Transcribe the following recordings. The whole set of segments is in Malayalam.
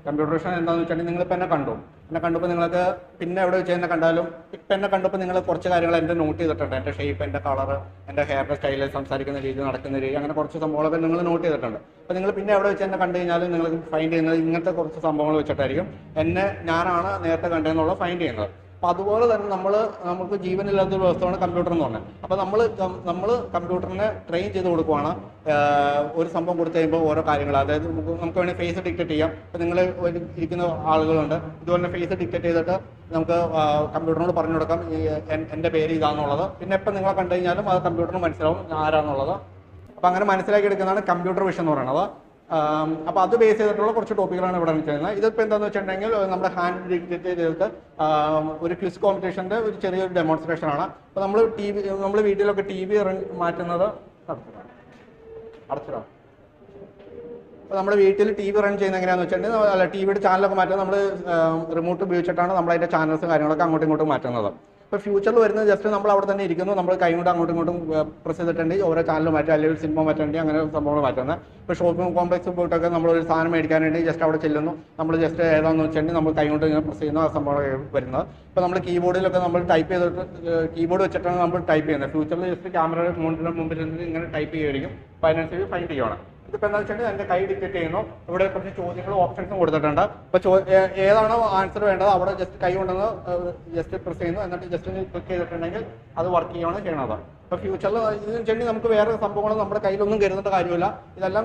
കമ്പ്യൂട്ടർ വിഷൻ എന്താണെന്ന് വെച്ചിട്ടുണ്ടെങ്കിൽ നിങ്ങളിപ്പോൾ എന്നെ കണ്ടപ്പോൾ നിങ്ങൾക്ക് പിന്നെ എവിടെ വെച്ച് എന്നെ കണ്ടാലും ഇപ്പം എന്നെ കണ്ടപ്പോൾ നിങ്ങൾ കുറച്ച് കാര്യങ്ങൾ എൻ്റെ നോട്ട് ചെയ്തിട്ടുണ്ട്. എൻ്റെ ഷേപ്പ്, എൻ്റെ കളർ, എൻ്റെ ഹെയറിൻ്റെ സ്റ്റൈല്, സംസാരിക്കുന്ന രീതി, നടക്കുന്ന രീതി, അങ്ങനെ കുറച്ച് സംഭവങ്ങളൊക്കെ നിങ്ങൾ നോട്ട് ചെയ്തിട്ടുണ്ട്. അപ്പോൾ നിങ്ങൾ പിന്നെ എവിടെ വെച്ച് എന്നെ കണ്ടു കഴിഞ്ഞാൽ നിങ്ങൾ ഫൈൻഡ് ചെയ്യുന്നത് ഇങ്ങനത്തെ കുറച്ച് സംഭവങ്ങൾ വെച്ചിട്ടായിരിക്കും ഞാനാണ് നേരത്തെ കണ്ടതെന്നുള്ള ഫൈൻഡ് ചെയ്യുന്നത്. അപ്പോൾ അതുപോലെ തന്നെ നമുക്ക് ജീവനില്ലാത്തൊരു വസ്തുവാണ് കമ്പ്യൂട്ടർ എന്ന് പറഞ്ഞത്. അപ്പോൾ നമ്മൾ കമ്പ്യൂട്ടറിനെ ട്രെയിൻ ചെയ്ത് കൊടുക്കുവാണ്. ഒരു സംഭവം കൊടുത്തു കഴിയുമ്പോൾ ഓരോ കാര്യങ്ങൾ, അതായത് നമുക്ക് വേണമെങ്കിൽ ഫേസ് ഡിക്റ്റേറ്റ് ചെയ്യാം. ഇപ്പോൾ നിങ്ങൾ ഇരിക്കുന്ന ആളുകളുണ്ട്, ഇതുപോലെ ഫേസ് ഡിക്റ്റേറ്റ് ചെയ്തിട്ട് നമുക്ക് കമ്പ്യൂട്ടറിനോട് പറഞ്ഞു കൊടുക്കാം എൻ്റെ പേര് ഇതാണെന്നുള്ളത്. പിന്നെ എപ്പോൾ നിങ്ങളെ കണ്ടു കഴിഞ്ഞാലും അത് കമ്പ്യൂട്ടറിന് മനസ്സിലാവും ആരാന്നുള്ളത്. അപ്പോൾ അങ്ങനെ മനസ്സിലാക്കി എടുക്കുന്നതാണ് കമ്പ്യൂട്ടർ വിഷൻ എന്ന് പറയുന്നത്. അപ്പോൾ അത് ബേസ് ചെയ്തിട്ടുള്ള കുറച്ച് ടോപ്പിക്കുകളാണ് ഇവിടെ ചെയ്യുന്നത്. ഇതിപ്പോൾ എന്താണെന്ന് വെച്ചിട്ടുണ്ടെങ്കിൽ നമ്മുടെ ഹാൻഡ് ഡിക്റ്റേറ്റ് ചെയ്തിട്ട് ഒരു ക്വിസ് കോമ്പറ്റീഷൻ്റെ ഒരു ചെറിയൊരു ഡെമോൺസ്ട്രേഷൻ ആണ്. അപ്പോൾ നമ്മൾ വീട്ടിലൊക്കെ ടി വി മാറ്റുന്നത് അടച്ചിടാം. അപ്പോൾ നമ്മുടെ വീട്ടിൽ ടി വി റൺ ചെയ്യുന്നത് എങ്ങനെയാണെന്ന് വെച്ചിട്ടുണ്ടെങ്കിൽ അല്ല ടി വിയുടെ ചാനലൊക്കെ മാറ്റുന്നത് നമ്മൾ റിമോട്ട് ഉപയോഗിച്ചിട്ടാണ് നമ്മളതിൻ്റെ ചാനൽസും കാര്യങ്ങളൊക്കെ അങ്ങോട്ടും ഇങ്ങോട്ടും മാറ്റുന്നത്. ഇപ്പോൾ ഫ്യൂച്ചറിൽ വരുന്നത് ജസ്റ്റ് നമ്മൾ അവിടെ തന്നെ ഇരിക്കുന്നു, നമ്മൾ കൈ കൊണ്ട് അങ്ങോട്ടും ഇങ്ങോട്ടും പ്രസ് ചെയ്തിട്ടുണ്ടെങ്കിൽ ഓരോ ചാനൽ മാറ്റുക, അല്ലെങ്കിൽ സിനിമ മാറ്റേണ്ടി അങ്ങനെ സംഭവങ്ങൾ മാറ്റുന്നത്. ഇപ്പോൾ ഷോപ്പിംഗ് കോംപ്ലക്സ് പോയിട്ടൊക്കെ നമ്മളൊരു സാധനം മേടിക്കാനുണ്ടെങ്കിൽ ജസ്റ്റ് അവിടെ ചെല്ലുന്നു, നമ്മൾ ജസ്റ്റ് ഏതാണെന്ന് വെച്ചിട്ടുണ്ടെങ്കിൽ നമ്മൾ കൈ കൊണ്ട് ഇങ്ങനെ പ്രസ് ചെയ്യുന്ന ആ സംഭവം വരുന്നത്. ഇപ്പോൾ നമ്മൾ കീബോർഡിലൊക്കെ നമ്മൾ ടൈപ്പ് ചെയ്തിട്ട് കീബോർഡ് വെച്ചിട്ടാണ് നമ്മൾ ടൈപ്പ് ചെയ്യുന്നത്. ഫ്യൂച്ചറിൽ ജസ്റ്റ് ക്യാമറ മുമ്പിൽ നിന്ന് ഇങ്ങനെ ടൈപ്പ് ചെയ്യുമായിരിക്കും. അപ്പോൾ അതിനനുസരിച്ച് ഫൈൻഡ് ചെയ്യണം. ഇതിപ്പോൾ എന്താ വെച്ചിട്ടുണ്ടെങ്കിൽ എൻ്റെ കൈ ഡിക്റ്റേറ്റ് ചെയ്യുന്നു. ഇവിടെ കുറച്ച് ചോദ്യങ്ങളും ഓപ്ഷൻസും കൊടുത്തിട്ടുണ്ട്. അപ്പോൾ ഏതാണോ ആൻസർ വേണ്ടത് അവിടെ ജസ്റ്റ് കൈ കൊണ്ടുവന്ന് ജസ്റ്റ് പ്രസ് ചെയ്യുന്നു, എന്നിട്ട് ജസ്റ്റ് ക്ലിക്ക് ചെയ്തിട്ടുണ്ടെങ്കിൽ അത് വർക്ക് ചെയ്യുകയാണ് ചെയ്യണത്. ഇപ്പോൾ ഫ്യൂച്ചറിൽ ഇത് വെച്ചിട്ടുണ്ടെങ്കിൽ നമുക്ക് വേറെ സംഭവങ്ങൾ നമ്മുടെ കയ്യിലൊന്നും കരുതേണ്ട കാര്യമില്ല. ഇതെല്ലാം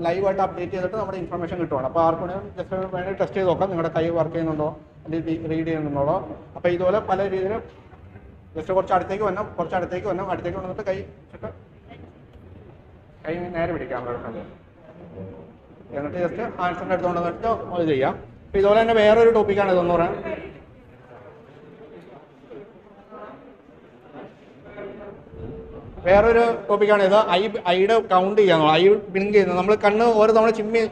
ലൈവായിട്ട് അപ്ഡേറ്റ് ചെയ്തിട്ട് നമ്മുടെ ഇൻഫർമേഷൻ കിട്ടുവാണ്. അപ്പോൾ ആർക്കും ജസ്റ്റ് വേണമെങ്കിൽ ടെസ്റ്റ് ചെയ്ത് നോക്കാം നിങ്ങളുടെ കൈ വർക്ക് ചെയ്യുന്നുണ്ടോ അല്ലെങ്കിൽ റീഡ് ചെയ്യുന്നുണ്ടോ. അപ്പോൾ ഇതുപോലെ പല രീതിയിലും ജസ്റ്റ് കുറച്ച് അടുത്തേക്ക് വന്നിട്ട് കൈ നേരെ പിടിക്കാം, എന്നിട്ട് ജസ്റ്റ് ആൻസറിൻ്റെ അടുത്തുകൊണ്ട് വന്നിട്ട് അത് ചെയ്യാം. അപ്പോൾ ഇതുപോലെ തന്നെ വേറൊരു ടോപ്പിക്കാണ് ഇതെന്ന് പറയാൻ. വേറൊരു ടോപ്പിക്കാണ് ഇത്. ഐയുടെ കൗണ്ട് ചെയ്യാന്നുള്ളത്, ഐ ബ്ലിങ്ക് ചെയ്യുന്നത്. നമ്മൾ കണ്ണ് ഓരോ തവണ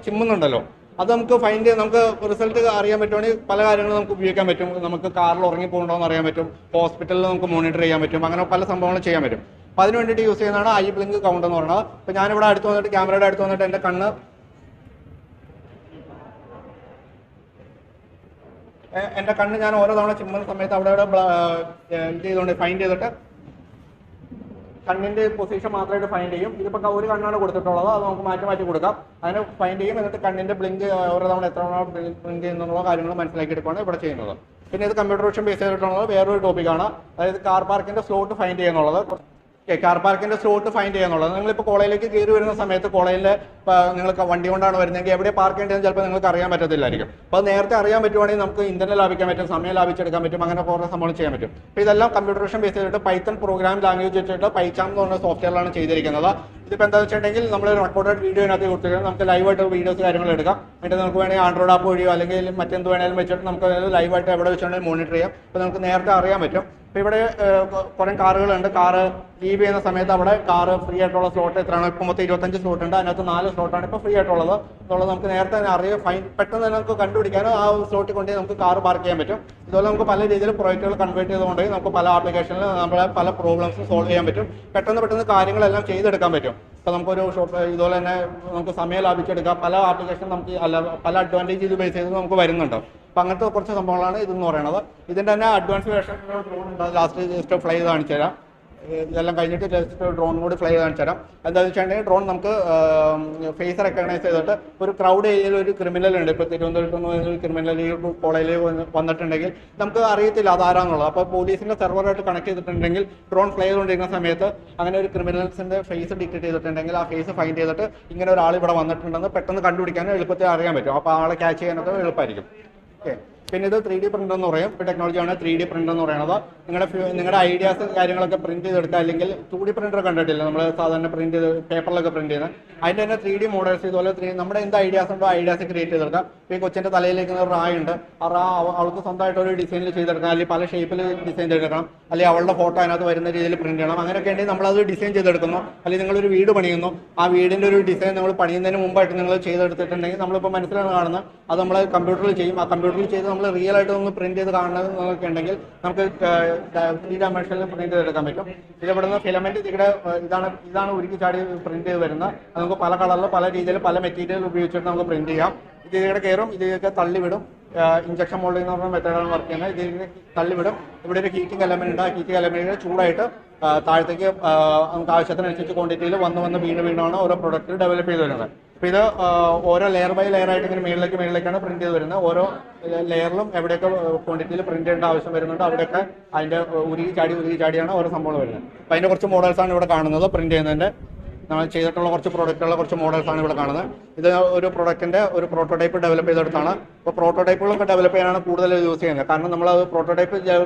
ചിമ്മുന്നുണ്ടല്ലോ, അത് നമുക്ക് ഫൈൻഡ് ചെയ്യാൻ, നമുക്ക് റിസൾട്ട് അറിയാൻ പറ്റുവാണെങ്കിൽ പല കാര്യങ്ങളും നമുക്ക് ഉപയോഗിക്കാൻ പറ്റും. നമുക്ക് കാറിൽ ഉറങ്ങി പോകുന്നുണ്ടോയെന്ന് അറിയാൻ പറ്റും, ഹോസ്പിറ്റലിൽ നമുക്ക് മോണിറ്റർ ചെയ്യാൻ പറ്റും, അങ്ങനെ പല സംഭവങ്ങളും ചെയ്യാൻ പറ്റും. അപ്പോൾ അതിന് വേണ്ടിയിട്ട് യൂസ് ചെയ്യുന്നതാണ് ഐ ബ്ലിങ്ക് കൗണ്ട് എന്ന് പറയുന്നത്. ഇപ്പോൾ ഞാനിവിടെ അടുത്ത് വന്നിട്ട് ക്യാമറയുടെ അടുത്ത് വന്നിട്ട് എൻ്റെ കണ്ണ് ഞാൻ ഓരോ തവണ ചിമ്മുന്ന സമയത്ത് അവിടെ ഇത് ചെയ്തുകൊണ്ട് ഫൈൻഡ് ചെയ്തിട്ട് കണ്ണിൻ്റെ പൊസിഷൻ മാത്രമായിട്ട് ഫൈൻഡ് ചെയ്യും. ഇതിപ്പോൾ ഒരു കണ്ണാണ് കൊടുത്തിട്ടുള്ളത്, അത് നമുക്ക് മാറ്റി കൊടുക്കാം. അതിനെ ഫൈൻഡ് ചെയ്യും, എന്നിട്ട് കണ്ണിൻ്റെ ബ്ലിങ്ക് ഓരോ തവണ എത്ര തവണ ബ്ലിങ്ക് ചെയ്യുന്നുള്ള കാര്യങ്ങൾ മനസ്സിലാക്കി എടുക്കുകയാണ് ഇവിടെ ചെയ്യുന്നത്. പിന്നെ ഇത് കമ്പ്യൂട്ടർ വിഷൻ ബേസ് ചെയ്തിട്ടുള്ളത് വേറൊരു ടോപ്പിക്കാണ്. അതായത് കാർ പാർക്കിൻ്റെ സ്ലോട്ട് ഫൈൻഡ് ചെയ്യുന്നുള്ളത്. കാർ പാർക്കിൻ്റെ സ്ലോട്ട് ഫൈൻഡ് ചെയ്യാന്നുള്ളത്. നിങ്ങളിപ്പോൾ കോളേജിലേക്ക് കയറി വരുന്ന സമയത്ത് കോളേജിൽ നിങ്ങൾ വണ്ടി കൊണ്ടാണ് വരുന്നതെങ്കിൽ എവിടെ പാർക്ക് ചെയ്യേണ്ടതെന്ന് ചിലപ്പോൾ നിങ്ങൾക്ക് അറിയാൻ പറ്റത്തില്ലായിരിക്കും. അപ്പോൾ അത് നേരത്തെ അറിയാൻ പറ്റുവാണെങ്കിൽ നമുക്ക് ഇന്ധനം ലാഭിക്കാൻ പറ്റും, സമയം ലാഭിച്ചെടുക്കാൻ പറ്റും, അങ്ങനെ കുറേ സംഭവം ചെയ്യാൻ പറ്റും. അപ്പോൾ ഇതെല്ലാം കമ്പ്യൂട്ടർ വിഷൻ ബേസ് ചെയ്തിട്ട് പൈത്തൺ പ്രോഗ്രാം ലാംഗ്വേജ് വെച്ചിട്ട് പൈച്ചാം എന്ന് പറഞ്ഞ സോഫ്റ്റ്വെയറിലാണ് ചെയ്തിരിക്കുന്നത്. ഇതിപ്പോൾ എന്താ വെച്ചിട്ടുണ്ടെങ്കിൽ നമ്മൾ റെക്കോർഡഡ് വീഡിയോനകത്ത് കൊടുത്തിരിക്കുന്നത് നമുക്ക് ലൈവായിട്ട് വീഡിയോസ് കാര്യങ്ങൾ എടുക്കാം. എന്നിട്ട് നമുക്ക് വേണമെങ്കിൽ ആൻഡ്രോയിഡ് ആപ്പ് വഴിയോ അല്ലെങ്കിൽ മറ്റെന്ത് വേണമെങ്കിലും വെച്ചിട്ട് നമുക്ക് ലൈവായിട്ട് എവിടെ വെച്ചിട്ടുണ്ടെങ്കിൽ മോണിറ്റർ ചെയ്യാം. അപ്പോൾ നമുക്ക് നേരത്തെ അറിയാൻ പറ്റും. അപ്പോൾ ഇവിടെ കുറേ കാറുകളുണ്ട്. കാറ് ലീവ് ചെയ്യുന്ന സമയത്ത് അവിടെ കാറ് ഫ്രീ ആയിട്ടുള്ള സ്ലോട്ട് എത്രയാണ്, ഇപ്പോൾ മൊത്തം 25 സ്ലോട്ട് ഉണ്ട്, അതിനകത്ത് 4 സ്ലോട്ടാണ് ഇപ്പോൾ ഫ്രീ ആയിട്ടുള്ളത് എന്നുള്ളത് നമുക്ക് നേരത്തെ തന്നെ അറിയാം. പെട്ടെന്ന് തന്നെ നമുക്ക് കണ്ടുപിടിക്കാനും ആ സ്ലോട്ടിൽ കൊണ്ടുപോയി നമുക്ക് കാർ പാർക്ക് ചെയ്യാൻ പറ്റും. ഇതുപോലെ നമുക്ക് പല രീതിയിൽ പ്രോജക്റ്റുകൾ കൺവേർട്ട് ചെയ്തുകൊണ്ട് നമുക്ക് പല ആപ്ലിക്കേഷനിൽ നമ്മളെ പല പ്രോബ്ലംസും സോൾവ് ചെയ്യാൻ പറ്റും. പെട്ടെന്ന് കാര്യങ്ങളെല്ലാം ചെയ്തെടുക്കാൻ പറ്റും. ഇപ്പോൾ നമുക്കൊരു ഇതുപോലെ തന്നെ നമുക്ക് സമയം ലാഭിച്ചെടുക്കാം. പല ആപ്ലിക്കേഷൻ നമുക്ക് പല അഡ്വാൻറ്റേജ് ഇത് ബേസ് ചെയ്ത് നമുക്ക് വരുന്നുണ്ട്. അപ്പോൾ അങ്ങനത്തെ കുറച്ച് സംഭവങ്ങളാണ് ഇതെന്ന് പറയുന്നത്. ഇതിൻ്റെ തന്നെ അഡ്വാൻസ് വേർഷൻ ഡ്രോൺ ഉണ്ട്. ലാസ്റ്റ് ജസ്റ്റ് ഫ്ലൈ ചെയ്ത് കാണിച്ചു തരാം. ഇതെല്ലാം കഴിഞ്ഞിട്ട് ജസ്റ്റ് ഡ്രോൺ കൂടി ഫ്ലൈ ചെയ്ത് കാണിച്ചു തരാം. എന്താണെന്ന് വെച്ചിട്ടുണ്ടെങ്കിൽ ഡ്രോൺ നമുക്ക് ഫേസ് റെക്കഗ്നൈസ് ചെയ്തിട്ട് ഒരു ക്രൗഡ് ഏരിയയിൽ ഒരു ക്രിമിനൽ ഉണ്ട്. ഇപ്പോൾ തിരുവനന്തപുരത്ത് നിന്ന് ഒരു ക്രിമിനൽ ഈ കോളേജിൽ വന്നിട്ടുണ്ടെങ്കിൽ നമുക്ക് അറിയത്തില്ല അതാരാന്നുള്ളത്. അപ്പോൾ പോലീസിൻ്റെ സെർവറായിട്ട് കണക്ട് ചെയ്തിട്ടുണ്ടെങ്കിൽ ഡ്രോൺ ഫ്ലൈ ചെയ്തുകൊണ്ടിരിക്കുന്ന സമയത്ത് അങ്ങനെ ഒരു ക്രിമിനൽസിൻ്റെ ഫേസ് ഡിറ്റക്ട് ചെയ്തിട്ടുണ്ടെങ്കിൽ ആ ഫേസ് ഫൈൻഡ് ചെയ്തിട്ട് ഇങ്ങനെ ഒരാൾ ഇവിടെ വന്നിട്ടുണ്ടെന്ന് പെട്ടെന്ന് കണ്ടുപിടിക്കാനും എളുപ്പത്തിൽ അറിയാൻ പറ്റും. അപ്പോൾ ആളെ ക്യാച്ച് ചെയ്യാനൊക്കെ എളുപ്പമായിരിക്കും. ഓക്കെ, പിന്നെ ഇത് 3D പ്രിൻ്റർ എന്ന് പറയും. ഇപ്പോൾ ടെക്നോളജിയാണ് 3D പ്രിൻ്റർ എന്ന് പറയുന്നത്. നിങ്ങളുടെ ഐഡിയാസ് കാര്യങ്ങളൊക്കെ പ്രിന്റ് ചെയ്തെടുക്കുക. അല്ലെങ്കിൽ 2D പ്രിൻ്റർ കണ്ടിട്ടില്ല, നമ്മൾ സാധാരണ പ്രിന്റ് ചെയ്ത് പേപ്പറിലൊക്കെ പ്രിന്റ് ചെയ്യുന്നത്. അതിൻ്റെ തന്നെ 3D മോഡൽസ് ഇതുപോലെ നമ്മുടെ എന്ത് ഐഡിയാസ് ഉണ്ടോ ഐഡിയാസ് ക്രിയേറ്റ് ചെയ്തെടുക്കാം. ഇപ്പോൾ ഈ കൊച്ചിൻ്റെ തലയിലേക്ക് ഒരു റാ ഉണ്ട്, ആ റാ അവൾക്ക് സ്വന്തമായിട്ട് ഒരു ഡിസൈനിൽ ചെയ്തെടുക്കാം, അല്ലെങ്കിൽ പല ഷേപ്പിൽ ഡിസൈൻ ചെയ്തെടുക്കണം, അല്ലെങ്കിൽ അവളുടെ ഫോട്ടോ അതിനകത്ത് വരുന്ന രീതിയിൽ പ്രിന്റ് ചെയ്യണം. അങ്ങനെയൊക്കെ ഉണ്ടെങ്കിൽ നമ്മളത് ഡിസൈൻ ചെയ്തെടുക്കുന്നു. അല്ലെങ്കിൽ നിങ്ങളൊരു വീട് പണിയുന്നു, ആ വീടിൻ്റെ ഒരു ഡിസൈൻ നിങ്ങൾ പണിയുന്നതിന് മുമ്പായിട്ട് നിങ്ങൾ ചെയ്തെടുത്തിട്ടുണ്ടെങ്കിൽ നമ്മളിപ്പോൾ മനസ്സിലാണ് കാണുന്നത്, അത് നമ്മൾ കമ്പ്യൂട്ടറിൽ ചെയ്യും. ആ കമ്പ്യൂട്ടറിൽ ചെയ്ത് നമ്മൾ റിയൽ ആയിട്ട് ഒന്ന് പ്രിന്റ് ചെയ്ത് കാണുന്നതൊക്കെ ഉണ്ടെങ്കിൽ നമുക്ക് 3 ഡയമെൻഷനിൽ പ്രിന്റ് ചെയ്തെടുക്കാൻ പറ്റും. ഇതിലിവിടുന്ന് ഫിലമെന്റ് ഇതാണ് ഉരുക്കി ചാടി പ്രിന്റ് ചെയ്ത് വരുന്നത്. നമുക്ക് പല കളറിൽ പല രീതിയിൽ പല മെറ്റീരിയൽ ഉപയോഗിച്ചിട്ട് നമുക്ക് പ്രിന്റ് ചെയ്യാം. ഇതിലൂടെ കയറും, ഇതിലേക്ക് തള്ളിവിടും. ഇഞ്ചക്ഷൻ മോൾഡിംഗ് എന്ന് പറഞ്ഞ മെത്തേഡാണ് വർക്ക് ചെയ്യുന്നത്. ഇതിലേക്ക് തള്ളിവിടും. ഇവിടെ ഒരു ഹീറ്റിംഗ് എലമെന്റ് ഉണ്ട്. ആ ഹീറ്റിംഗ് എലമെന്റ് ചൂടായിട്ട് താഴത്തേക്ക് നമുക്ക് ആവശ്യത്തിനനുസരിച്ച് ക്വാണ്ടിറ്റിയിൽ വന്ന് വീണ്ടുമാണ് ഓരോ പ്രൊഡക്റ്റ് ഡെവലപ്പ് ചെയ്ത് വരുന്നത്. അപ്പോൾ ഇത് ഓരോ ലെയർ ബൈ ലെയർ ആയിട്ട് ഇങ്ങനെ മേളിലേക്കാണ് പ്രിന്റ് ചെയ്ത് വരുന്നത്. ഓരോ ലെയറിലും എവിടെയൊക്കെ ക്വാണ്ടിറ്റിയിൽ പ്രിന്റ് ചെയ്യേണ്ട ആവശ്യം വരുന്നുണ്ട് അവിടെയൊക്കെ അതിൻ്റെ ഉരുകി ചാടിയാണ് ഓരോ സംഭവങ്ങൾ വരുന്നത്. അപ്പോൾ അതിൻ്റെ കുറച്ച് മോഡൽസാണ് ഇവിടെ കാണുന്നത്. പ്രിന്റ് ചെയ്യുന്നതിൻ്റെ നമ്മൾ ചെയ്തിട്ടുള്ള കുറച്ച് പ്രോഡക്റ്റുകളുടെ കുറച്ച് മോഡൽസാണ് ഇവിടെ കാണുന്നത്. ഇത് ഒരു പ്രൊഡക്റ്റിൻ്റെ ഒരു പ്രോട്ടോടൈപ്പ് ഡെവലപ്പ് ചെയ്തെടുത്താണ്. അപ്പോൾ പ്രോട്ടോടൈപ്പുകളൊക്കെ ഡെവലപ്പ് ചെയ്യാനാണ് കൂടുതൽ യൂസ് ചെയ്യുന്നത്. കാരണം നമ്മൾ അത് പ്രോട്ടോടൈപ്പ്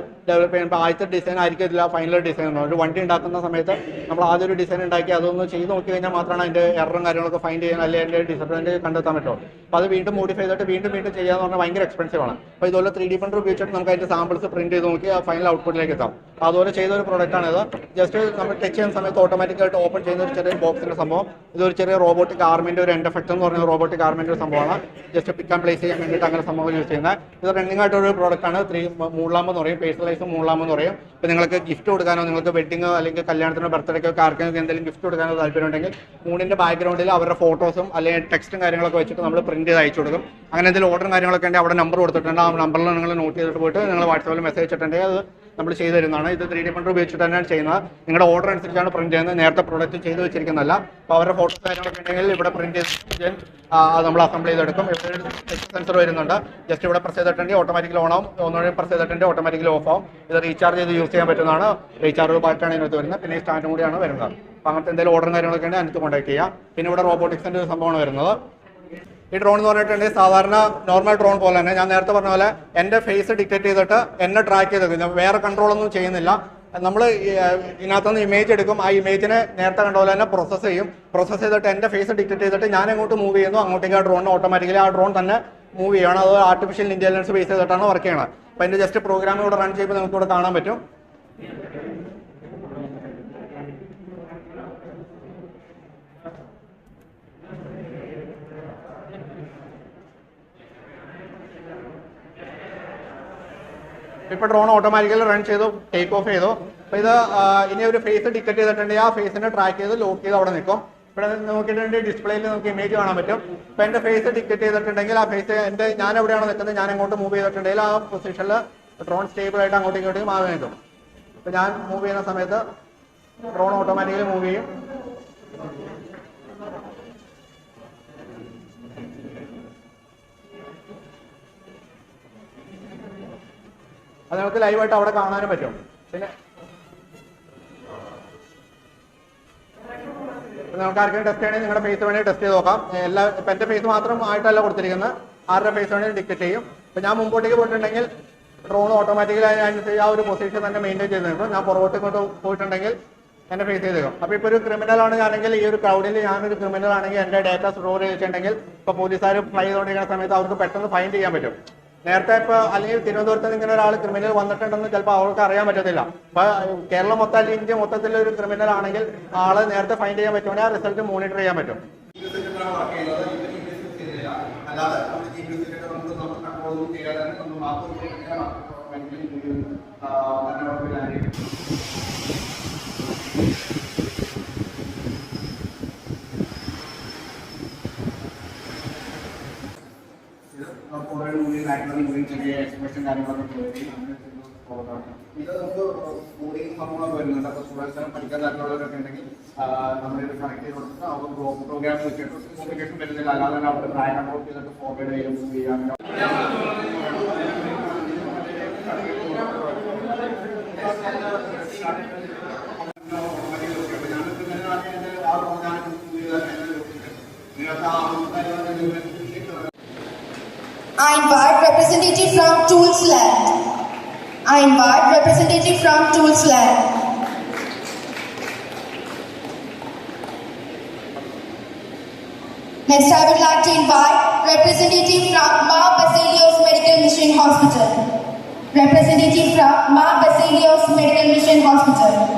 ഡെവലപ്പ് ചെയ്യുമ്പോൾ ആദ്യത്തെ ഡിസൈൻ ആയിരിക്കും ഇതില്ല ഫൈനൽ ഡിസൈൻ ഉണ്ടോ. ഒരു വണ്ടി ഉണ്ടാക്കുന്ന സമയത്ത് നമ്മൾ ആദ്യം ഒരു ഡിസൈൻ ഉണ്ടാക്കി അതൊന്ന് ചെയ്ത് നോക്കി കഴിഞ്ഞാൽ മാത്രമാണ് അതിൻ്റെ എററും കാര്യങ്ങളൊക്കെ ഫൈൻഡ് ചെയ്യാൻ അല്ലെങ്കിൽ അതിൻ്റെ ഡിസഡ്വാൻറ്റേജ് കണ്ടെത്താൻ പറ്റുള്ളൂ. അപ്പോൾ അത് വീണ്ടും മോഡിഫൈ ചെയ്തിട്ട് വീണ്ടും ചെയ്യാന്ന് പറഞ്ഞാൽ ഭയങ്കര എക്സ്പെൻസീവ് ആണ്. അപ്പോൾ ഇതുപോലെ 3D പ്രിന്റർ ഉപയോഗിച്ചിട്ട് നമുക്ക് അതിൻ്റെ സാമ്പിൾസ് പ്രിന്റ് ചെയ്ത് നോക്കി ആ ഫൈനൽ ഔട്ട്പുട്ടിലേക്ക് എത്താം. അപ്പോൾ അതുപോലെ ചെയ്ത ഒരു പ്രോഡക്റ്റാണിത്. ജസ്റ്റ് നമ്മൾ ടച്ച് ചെയ്യുന്ന സമയത്ത് ഓട്ടോമാറ്റിക്കായിട്ട് ഓപ്പൺ ചെയ്യുന്ന ഒരു ചെറിയ ബോക്സിൻ്റെ സംഭവം. ഇതൊരു ചെറിയ റോബോട്ടിക് ആർമിൻ്റെ ഒരു എൻഡ് എഫക്റ്റ് എന്ന് പറഞ്ഞ റോബോട്ടിക് ആർമിൻ്റെ ഒരു സംഭവമാണ്. ജസ്റ്റ് പിക്ക് ആൻഡ് പ്ലേസ് ചെയ്യാൻ വേണ്ടിയിട്ട് അങ്ങനെ സംഭവം യൂസ് ചെയ്യുന്നത്. ഇത് റണ്ണിംഗ് ആയിട്ടൊരു പ്രോഡക്റ്റാണ്. 3 ലാമ്പ് എന്ന് പറയും, പേഴ്സണലൈസ് 3 ലാമ്പ് എന്ന് പറയും. ഇപ്പോൾ നിങ്ങൾക്ക് ഗിഫ്റ്റ് കൊടുക്കാനോ നിങ്ങൾക്ക് വെഡിങ്ങോ അല്ലെങ്കിൽ കല്യാണത്തിനോ ബർത്ത്ഡേക്കോ ആർക്കെങ്കിലും എന്തെങ്കിലും ഗിഫ്റ്റ് കൊടുക്കാനോ താല്പര്യം ഉണ്ടെങ്കിൽ 3ന്റെ ബാക്ക്ഗ്രൗണ്ടിൽ അവരുടെ ഫോട്ടോസും അല്ലെങ്കിൽ ടെക്സ്റ്റും കാര്യങ്ങളൊക്കെ വെച്ചിട്ട് നമ്മൾ പ്രിന്റ് ചെയ്ത് അയച്ചു കൊടുക്കും. അങ്ങനെ എന്തെങ്കിലും ഓർഡറും കാര്യങ്ങളൊക്കെ ഉണ്ടെങ്കിൽ അവിടെ നമ്പർ കൊടുത്തിട്ടുണ്ട്. ആ നമ്പറിൽ നിങ്ങൾ നോട്ട് ചെയ്തിട്ട് പോയിട്ട് നിങ്ങൾ വാട്സാപ്പിൽ മെസ്സേജ് ഇട്ടിട്ടുണ്ടെങ്കിൽ അത് നമ്മൾ ചെയ്തു തരുന്നതാണ്. ഇത് 3D പ്രിന്റർ ഉപയോഗിച്ചിട്ട് തന്നെയാണ് ചെയ്യുന്നത്. നിങ്ങളുടെ ഓർഡർ അനുസരിച്ചാണ് പ്രിന്റ് ചെയ്യുന്നത്. നേരത്തെ പ്രോഡക്റ്റ് ചെയ്ത് വെച്ചിരിക്കുന്നതല്ല. അപ്പോൾ അവരുടെ ഫോട്ടോസ് കാര്യങ്ങളൊക്കെ ഉണ്ടെങ്കിൽ ഇവിടെ പ്രിന്റ് ചെയ്ത് നമ്മൾ അസംബിൾ ചെയ്തെടുക്കും. ഇവിടെ സെൻസർ വരുന്നുണ്ട്. ജസ്റ്റ് ഇവിടെ പ്രസ് ചെയ്തിട്ടുണ്ടെങ്കിൽ ഓട്ടോമാറ്റിക്കലി ഓൺ ആവും, ഒന്നുകൂടി പ്രസ് ചെയ്തിട്ടുണ്ടെങ്കിൽ ഓട്ടോമാറ്റിക്കലി ഓഫ് ആവും. ഇത് റീചാർജ് ചെയ്ത് യൂസ് ചെയ്യാൻ പറ്റുന്നതാണ്. റീചാർജ് ബാറ്റാണ് ഇതിനകത്ത് വരുന്നത്. പിന്നെ ഈ സ്റ്റാൻഡും കൂടിയാണ് വരുന്നത്. അപ്പോൾ അങ്ങനത്തെ എന്തെങ്കിലും ഓർഡറും കാര്യങ്ങളൊക്കെ ഉണ്ടെങ്കിൽ അതിനകത്ത് കോൺടാക്ട് ചെയ്യാം. പിന്നെ ഇവിടെ റോബോട്ടിക്സിൻ്റെ ഒരു സംഭവമാണ് വരുന്നത്. ഈ ഡ്രോൺ എന്ന് പറഞ്ഞിട്ടുണ്ടെങ്കിൽ സാധാരണ നോർമൽ ഡ്രോൺ പോലെ തന്നെ ഞാൻ നേരത്തെ പറഞ്ഞ പോലെ എൻ്റെ ഫേസ് ഡിറ്റക്ട് ചെയ്തിട്ട് എന്നെ ട്രാക്ക് ചെയ്ത് വേറെ കൺട്രോളൊന്നും ചെയ്യുന്നില്ല. നമ്മൾ ഇതിനകത്തുനിന്ന് ഇമേജ് എടുക്കും. ആ ഇമേജിനെ നേരത്തെ കണ്ട പോലെ തന്നെ പ്രോസസ്സ് ചെയ്തിട്ട് എൻ്റെ ഫേസ് ഡിറ്റക്ട് ചെയ്തിട്ട് ഞാൻ എങ്ങോട്ട് മൂവ് ചെയ്യുന്നു അങ്ങോട്ടേക്ക് ആ ഡ്രോൺ ഓട്ടോമാറ്റിക്കലി ആ ഡ്രോൺ തന്നെ മൂവ് ചെയ്യണം. അത് ആർട്ടിഫിഷ്യൽ ഇൻ്റലിജൻസ് ബേസ് ചെയ്തിട്ടാണ് വർക്ക് ചെയ്യണത്. അപ്പോൾ അതിൻ്റെ ജസ്റ്റ് പ്രോഗ്രാം ഇവിടെ റൺ ചെയ്യുമ്പോൾ നമുക്ക് ഇവിടെ കാണാൻ പറ്റും. ഇപ്പോൾ ഡ്രോൺ ഓട്ടോമാറ്റിക്കലി റൺ ചെയ്തു, ടേക്ക് ഓഫ് ചെയ്തു. അപ്പോൾ ഇത് ഇനി ഒരു ഫേസ് ഡിറ്റക്ട് ചെയ്തിട്ടുണ്ടെങ്കിൽ ആ ഫേസിനെ ട്രാക്ക് ചെയ്ത് ലോക്ക് ചെയ്ത് അവിടെ നിൽക്കും. ഇവിടെ നോക്കിയിട്ടുണ്ടെങ്കിൽ ഡിസ്പ്ലേയിൽ നമുക്ക് ഇമേജ് കാണാൻ പറ്റും. ഇപ്പോൾ എൻ്റെ ഫേസ് ഡിറ്റക്ട് ചെയ്തിട്ടുണ്ടെങ്കിൽ ആ ഫേസ് ഞാൻ എവിടെയാണോ നിൽക്കുന്നത് ഞാൻ എങ്ങോട്ട് മൂവ് ചെയ്തിട്ടുണ്ടെങ്കിൽ ആ പൊസിഷനിൽ ഡ്രോൺ സ്റ്റേബിൾ ആയിട്ട് അങ്ങോട്ടും ഇങ്ങോട്ടും മാറി നിൽക്കും. ഇപ്പോൾ ഞാൻ മൂവ് ചെയ്യുന്ന സമയത്ത് ഡ്രോൺ ഓട്ടോമാറ്റിക്കലി മൂവ് ചെയ്യും. അത് നമുക്ക് ലൈവായിട്ട് അവിടെ കാണാനും പറ്റും. പിന്നെ നമുക്ക് ആർക്കെങ്കിലും ടെസ്റ്റ് ചെയ്യണമെങ്കിൽ നിങ്ങളുടെ ഫേസ് വേണമെങ്കിൽ ടെസ്റ്റ് ചെയ്ത് നോക്കാം. ഇപ്പം എൻ്റെ ഫേസ് മാത്രം ആയിട്ടല്ല കൊടുത്തിരിക്കുന്നത്, ആരുടെ ഫേസ് വേണമെങ്കിൽ ഡിറ്റക്ട് ചെയ്യും. ഇപ്പം ഞാൻ മുമ്പോട്ടേക്ക് പോയിട്ടുണ്ടെങ്കിൽ ഡ്രോൺ ഓട്ടോമാറ്റിക്കലി അതിനനുസരിച്ച് ആ ഒരു പൊസിഷൻ തന്നെ മെയിൻറ്റെയിൻ ചെയ്ത് നിൽക്കും. ഞാൻ പുറകോട്ട് പോയിട്ടുണ്ടെങ്കിൽ എൻ്റെ ഫേസ് ചെയ്തേക്കും. അപ്പോൾ ഇപ്പോൾ ഒരു ക്രിമിനലാണ് ഞാനെങ്കിൽ ഈ ഒരു ക്രൗഡിൽ ഞാനൊരു ക്രിമിനൽ ആണെങ്കിൽ എൻ്റെ ഡാറ്റ സ്റ്റോർ ചെയ്തിട്ടുണ്ടെങ്കിൽ ഇപ്പോൾ പോലീസുകാർ ഫ്ലൈ ചെയ്തുകൊണ്ടിരിക്കുന്ന സമയത്ത് അവർക്ക് പെട്ടെന്ന് ഫൈൻഡ് ചെയ്യാൻ പറ്റും. നേരത്തെ ഇപ്പോൾ അല്ലെങ്കിൽ തിരുവനന്തപുരത്ത് ഇങ്ങനെ ഒരാൾ ക്രിമിനൽ വന്നിട്ടുണ്ടെന്ന് ചിലപ്പോൾ അവർക്ക് അറിയാൻ പറ്റത്തില്ല. അപ്പോൾ കേരളം മൊത്തം അല്ലെങ്കിൽ ഇന്ത്യ മൊത്തത്തിൽ ഒരു ക്രിമിനൽ ആണെങ്കിൽ ആള് നേരത്തെ ഫൈൻഡ് ചെയ്യാൻ പറ്റുമെങ്കിൽ ആ റിസൾട്ട് മോണിറ്റർ ചെയ്യാൻ പറ്റും. എക്സ്പ്രഷൻ കാര്യങ്ങളൊക്കെ ഇത് നമുക്ക് മൂഡിങ് സംഭവങ്ങളൊക്കെ വരുന്നുണ്ട്. അപ്പോൾ സ്റ്റുഡൻസിനെ പഠിക്കാൻ താല്പര്യമുള്ളവരൊക്കെ ഉണ്ടെങ്കിൽ നമ്മളിത് കണക്ട് ചെയ്ത് കൊടുത്തിട്ട് അവർക്ക് പ്രോഗ്രാം വെച്ചിട്ട് കോമ്പ്ലിക്കേഷൻ വരുന്നില്ല. അല്ലാതെ തന്നെ അവരുടെ പ്രായം കൺട്രോൾ ചെയ്തിട്ട് ഫോർവേഡ് ചെയ്യാൻ മൂവ് ചെയ്യാൻ I invite representative from Toolsland. I invite representative from Toolsland. Next, I would like to invite representative from Baselios Medical Mission Hospital. Representative from Baselios Medical Mission Hospital.